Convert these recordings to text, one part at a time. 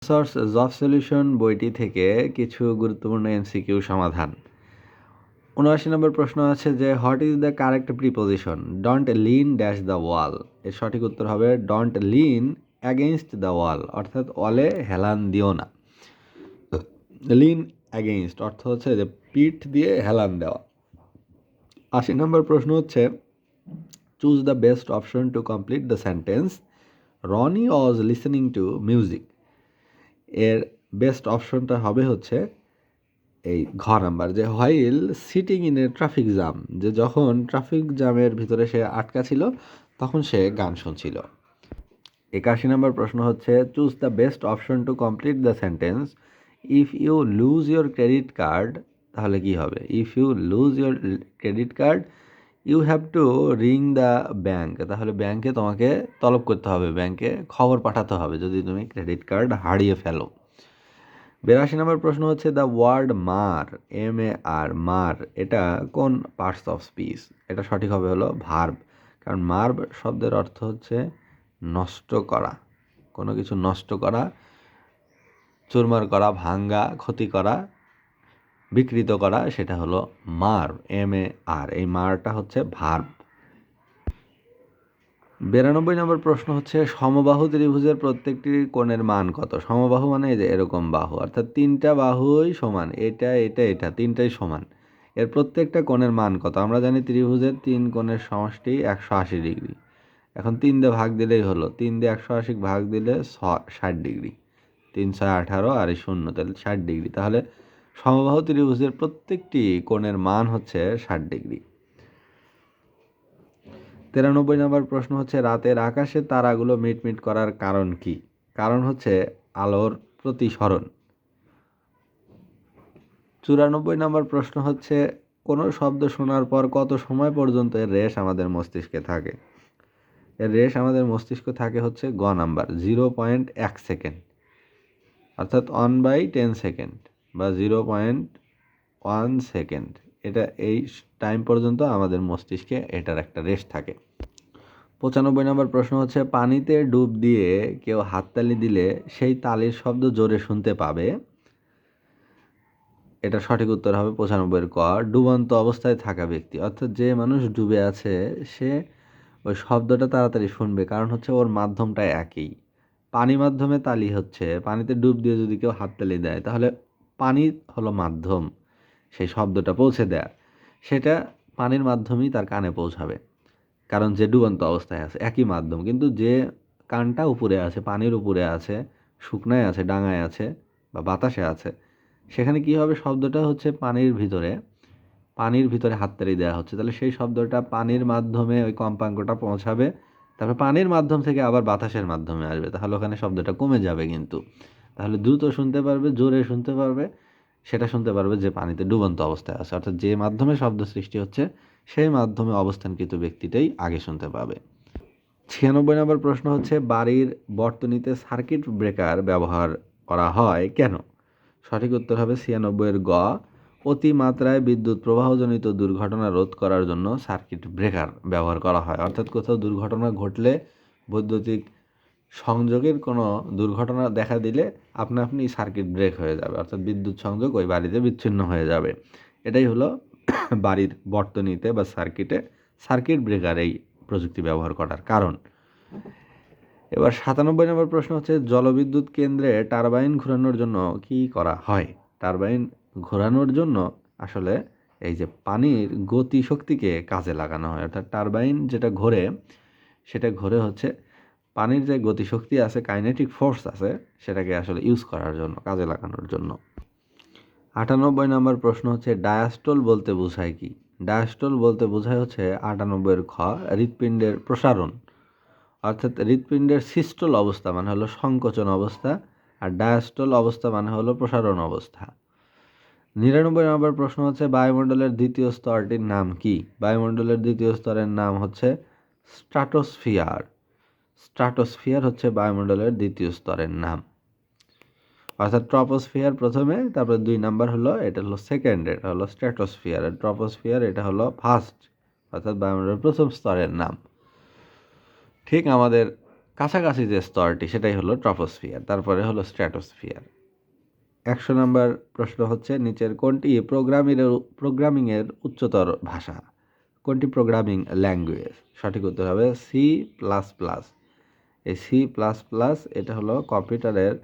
Source job solution বইটি থেকে কিছু গুরুত্বপূর্ণ এমসিকিউ সমাধান। ৭৯ নম্বর প্রশ্ন আছে যে what is the correct preposition? Don't lean dash the wall. এর সঠিক উত্তর হবে don't lean against the wall, অর্থাৎ ওয়ালে হেলান দিও না। লিন অ্যাগেইনস্ট অর্থ হচ্ছে যে পিঠ দিয়ে হেলান দেওয়া। ৮০ নম্বর প্রশ্ন হচ্ছে choose the best option to complete the sentence Roni was listening to music. এর বেস্ট অপশনটা হবে হচ্ছে এই ঘ নাম্বার, যে while sitting in a traffic jam, যে যখন ট্রাফিক জ্যামের ভিতরে সে আটকা ছিল তখন সে গান শুনছিল। ৮১ নম্বর প্রশ্ন হচ্ছে choose the best option to complete the sentence if you lose your credit card. তাহলে কি হবে? If you lose your credit card you have to ring the bank. তাহলে ব্যাংকে তোমাকে তলব করতে হবে, ব্যাংকে খবর পাঠাতে হবে যদি তুমি ক্রেডিট কার্ড হারিয়ে ফেলো। ৮২ নম্বর প্রশ্ন হচ্ছে দ্য ওয়ার্ড মার, MAR, মার, এটা কোন পার্টস অফ স্পিচ? এটা সঠিক হবে হলো ভার্ব, কারণ মার শব্দের অর্থ হচ্ছে নষ্ট করা, কোনো কিছু নষ্ট করা, চুরমার করা, ভাঙ্গা, ক্ষতি করা, বিকৃত করা, সেটা হলো মার, MAR। এই মারটা হচ্ছে ভার্ব। ৯২ নম্বর প্রশ্ন হচ্ছে সমবাহু ত্রিভুজের প্রত্যেকটি কোণের মান কত? সমবাহু মানে এই যে এরকম বাহু, অর্থাৎ তিনটা বাহুই সমান, এটা তিনটাই সমান। এর প্রত্যেকটা কোণের মান কত? আমরা জানি ত্রিভুজের তিন কোণের সমষ্টি 180 ডিগ্রি। এখন 3 দিয়ে ভাগ দিলেই হলো, 3 দিয়ে 180 ভাগ দিলে 60 ডিগ্রি, 3 6 18 আর এই 0, তাহলে 60 ডিগ্রি। তাহলে সমবাহু ত্রিভুজের প্রত্যেকটি কোণের মান হচ্ছে 60 ডিগ্রি। ৯৩ নম্বর প্রশ্ন হচ্ছে রাতের আকাশে তারাগুলো মিটমিট করার কারণ কি? কারণ হচ্ছে আলোর প্রতিসরণ। ৯৪ নম্বর প্রশ্ন হচ্ছে কোনো শব্দ শোনার পর কত সময় পর্যন্ত এর রেশ আমাদের মস্তিষ্কে থাকে? এর রেশ আমাদের মস্তিষ্কে থাকে হচ্ছে গ নাম্বার 0.1 সেকেন্ড, অর্থাৎ 1/10 সেকেন্ড বা 0.1 সেকেন্ড। এটা এই টাইম পর্যন্ত আমাদের মস্তিষ্কে এটার একটা রেশ থাকে। ৯৫ নম্বর প্রশ্ন হচ্ছে পানিতে ডুব দিয়ে কেউ হাততালি দিলে সেই তালির শব্দ জোরে শুনতে পাবে। এটা সঠিক উত্তর হবে ৯৫ ক, ডুবন্ত অবস্থায় থাকা ব্যক্তি, অর্থাৎ যে মানুষ ডুবে আছে সে ওই শব্দটা তাড়াতাড়ি শুনবে, কারণ হচ্ছে ওর মাধ্যমটা একই। পানি মাধ্যমে তালি হচ্ছে, পানিতে ডুব দিয়ে যদি কেউ হাততালি দেয় তাহলে পানি হলো মাধ্যম সেই শব্দটা পৌঁছে দেয়ার, সেটা পানির মাধ্যমেই তার কানে পৌঁছাবে, কারণ যে ডুবন্ত অবস্থায় আছে একই মাধ্যম। কিন্তু যে কানটা উপরে আছে, পানির উপরে আছে, শুকনায় আছে, ডাঙায় আছে বা বাতাসে আছে, সেখানে কি হবে? শব্দটা হচ্ছে পানির ভিতরে হাততালি দেওয়া হচ্ছে, তাহলে সেই শব্দটা পানির মাধ্যমে ওই কম্পাঙ্কটা পৌঁছাবে, তারপর পানির মাধ্যম থেকে আবার বাতাসের মাধ্যমে আসবে, তাহলে ওখানে শব্দটা কমে যাবে। কিন্তু তাহলে দ্রুত শুনতে পারবে, জোরে শুনতে পারবে, সেটা শুনতে পারবে যে পানিতে ডুবন্ত অবস্থায় আছে, অর্থাৎ যে মাধ্যমে শব্দ সৃষ্টি হচ্ছে সেই মাধ্যমে অবস্থানকৃত ব্যক্তিটাই আগে শুনতে পাবে। ৯৬ নম্বর প্রশ্ন হচ্ছে বাড়ির বর্তনীতে সার্কিট ব্রেকার ব্যবহার করা হয় কেন? সঠিক উত্তর হবে ৯৬ গ, অতিমাত্রায় বিদ্যুৎ প্রবাহজনিত দুর্ঘটনা রোধ করার জন্য সার্কিট ব্রেকার ব্যবহার করা হয়। অর্থাৎ কোথাও দুর্ঘটনা ঘটলে, বৈদ্যুতিক সংযোগের কোনো দুর্ঘটনা দেখা দিলে আপনি সার্কিট ব্রেক হয়ে যাবে, অর্থাৎ বিদ্যুৎ সংযোগ ওই বাড়িতে বিচ্ছিন্ন হয়ে যাবে। এটাই হলো বাড়ির বর্তনীতে বা সার্কিটে সার্কিট ব্রেকার এই প্রযুক্তি ব্যবহার করার কারণ। এবার ৯৭ নম্বর প্রশ্ন হচ্ছে জলবিদ্যুৎ কেন্দ্রে টারবাইন ঘোরানোর জন্য কি করা হয়? টারবাইন ঘোরানোর জন্য আসলে এই যে পানির গতি শক্তিকে কাজে লাগানো হয়, অর্থাৎ টারবাইন যেটা ঘোরে সেটা ঘোরে হচ্ছে পানির যে গতিশক্তি আছে, কাইনেটিক ফোর্স আছে, সেটাকে আসলে ইউজ করার জন্য, কাজে লাগানোর জন্য। ৯৮ নম্বর প্রশ্ন হচ্ছে ডায়াস্টল বলতে বোঝায় কি? ডায়াস্টল বলতে বোঝায় হচ্ছে ৯৮ খ হৃৎপিণ্ডের প্রসারণ, অর্থাৎ হৃৎপিণ্ডের সিস্টল অবস্থা মানে হলো সংকোচন অবস্থা, আর ডায়াস্টল অবস্থা মানে হলো প্রসারণ অবস্থা। ৯৯ নম্বর প্রশ্ন হচ্ছে বায়ুমণ্ডলের দ্বিতীয় স্তরটির নাম কি? বায়ুমণ্ডলের দ্বিতীয় স্তরের নাম হচ্ছে স্ট্রাটোস্ফিয়ার। স্ট্রাটোস্ফিয়ার হচ্ছে বায়ুমণ্ডলের দ্বিতীয় স্তরের নাম, অর্থাৎ ট্রপোস্ফিয়ার প্রথমে, তারপর ২ নাম্বার হলো, এটা হলো সেকেন্ড, এটা হলো স্ট্র্যাটোস্ফিয়ার। আর ট্রপোস্ফিয়ার এটা হলো ফার্স্ট, অর্থাৎ বায়ুমণ্ডলের প্রথম স্তরের নাম। ঠিক আমাদের কাছাকাছি যে স্তরটি সেটাই হলো ট্রপোস্ফিয়ার, তারপরে হলো স্ট্র্যাটোস্ফিয়ার। 100 নম্বর প্রশ্ন হচ্ছে নিচের কোনটি প্রোগ্রামিংয়ের উচ্চতর ভাষা? কোনটি প্রোগ্রামিং ল্যাঙ্গুয়েজ? সঠিক উত্তর হবে সি প্লাস প্লাস। এই সি প্লাস প্লাস এটা হলো কম্পিউটারের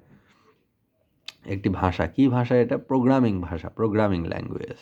একটি ভাষা। কি ভাষা এটা? প্রোগ্রামিং ভাষা, প্রোগ্রামিং ল্যাঙ্গুয়েজ।